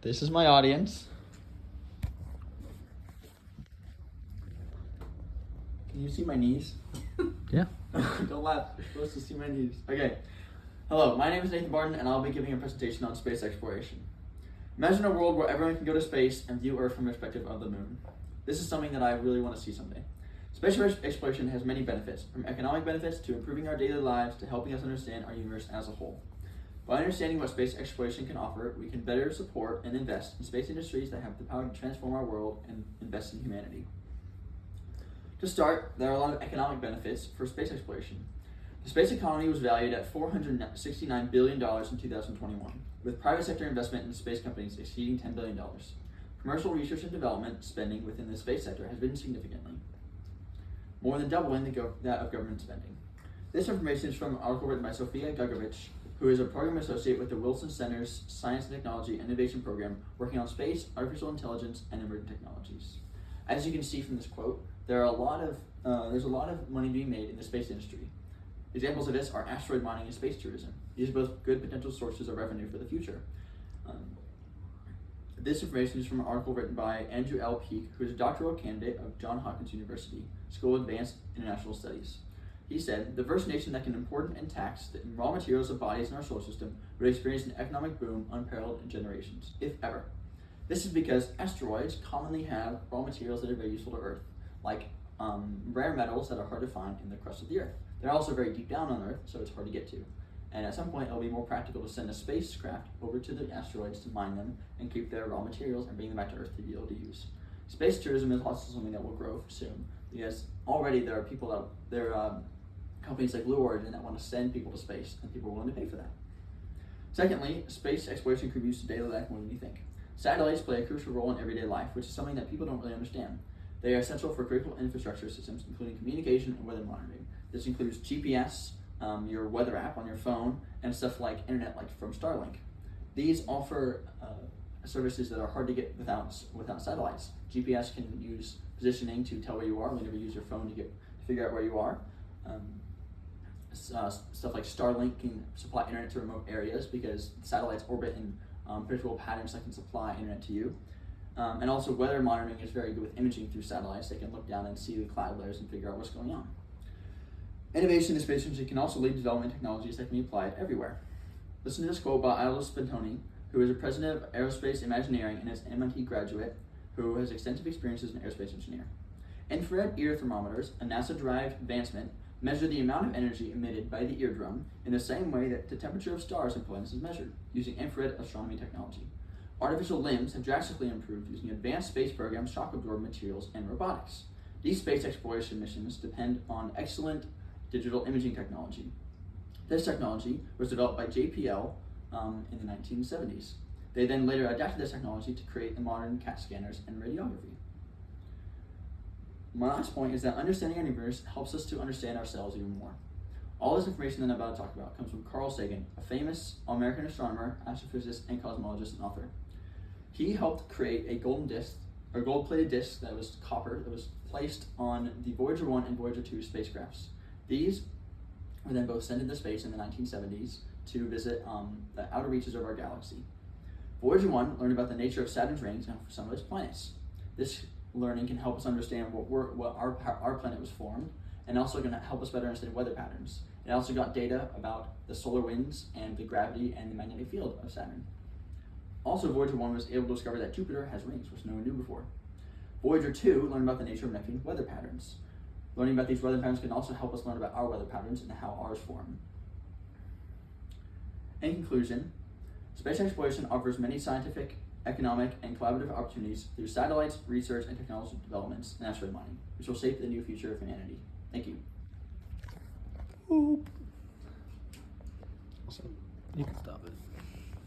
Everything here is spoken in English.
This is my audience. Can you see my knees? Yeah. Don't laugh. You're supposed to see my knees. Okay. Hello, my name is Nathan Barton, and I'll be giving a presentation on space exploration. Imagine a world where everyone can go to space and view Earth from the perspective of the moon. This is something that I really want to see someday. Space exploration has many benefits, from economic benefits to improving our daily lives to helping us understand our universe as a whole. By understanding what space exploration can offer, we can better support and invest in space industries that have the power to transform our world and invest in humanity. To start, there are a lot of economic benefits for space exploration. The space economy was valued at $469 billion in 2021, with private sector investment in space companies exceeding $10 billion. Commercial research and development spending within the space sector has risen significantly, more than doubling that of government spending. This information is from an article written by Sofia Gugevich, who is a program associate with the Wilson Center's Science and Technology Innovation Program, working on space, artificial intelligence, and emerging technologies. As you can see from this quote, there's a lot of money being made in the space industry. Examples of this are asteroid mining and space tourism. These are both good potential sources of revenue for the future. This information is from an article written by Andrew L. Peake, who is a doctoral candidate of Johns Hopkins University, School of Advanced International Studies. He said, the first nation that can import and tax the raw materials of bodies in our solar system would experience an economic boom unparalleled in generations, if ever. This is because asteroids commonly have raw materials that are very useful to Earth, like rare metals that are hard to find in the crust of the Earth. They're also very deep down on Earth, so it's hard to get to. And at some point, it'll be more practical to send a spacecraft over to the asteroids to mine them and keep their raw materials and bring them back to Earth to be able to use. Space tourism is also something that will grow soon, because already there are companies like Blue Origin that want to send people to space, and people are willing to pay for that. Secondly, space exploration contributes to daily life more than you think. Satellites play a crucial role in everyday life, which is something that people don't really understand. They are essential for critical infrastructure systems, including communication and weather monitoring. This includes GPS, your weather app on your phone, and stuff like internet, like from Starlink. These offer services that are hard to get without satellites. GPS can use positioning to tell where you are. We never use your phone to figure out where you are. Stuff like Starlink can supply internet to remote areas because satellites orbit in predictable patterns that can supply internet to you. And also weather monitoring is very good with imaging through satellites. They can look down and see the cloud layers and figure out what's going on. Innovation in space industry can also lead to development technologies that can be applied everywhere. Listen to this quote by Alice Spantoni, who is a president of Aerospace Imagineering and is an MIT graduate who has extensive experiences as an aerospace engineer. Infrared ear thermometers, a NASA-derived advancement, measure the amount of energy emitted by the eardrum in the same way that the temperature of stars and planets is measured, using infrared astronomy technology. Artificial limbs have drastically improved using advanced space programs, shock-absorbed materials, and robotics. These space exploration missions depend on excellent digital imaging technology. This technology was developed by JPL in the 1970s. They then later adapted this technology to create the modern CAT scanners and radiography. My last point is that understanding our universe helps us to understand ourselves even more. All this information that I'm about to talk about comes from Carl Sagan, a famous American astronomer, astrophysicist, and cosmologist and author. He helped create a gold-plated disc that was copper that was placed on the Voyager 1 and Voyager 2 spacecrafts. These were then both sent into space in the 1970s to visit the outer reaches of our galaxy. Voyager 1 learned about the nature of Saturn's rings and some of its planets. This learning can help us understand what our planet was formed, and also going to help us better understand weather patterns. It also got data about the solar winds and the gravity and the magnetic field of Saturn. Also, Voyager 1 was able to discover that Jupiter has rings, which no one knew before. Voyager 2 learned about the nature of Neptune's weather patterns. Learning about these weather patterns can also help us learn about our weather patterns and how ours form. In conclusion, space exploration offers many scientific, economic, and collaborative opportunities through satellites, research, and technology developments, and asteroid mining, which will shape the new future of humanity. Thank you. So you can stop it.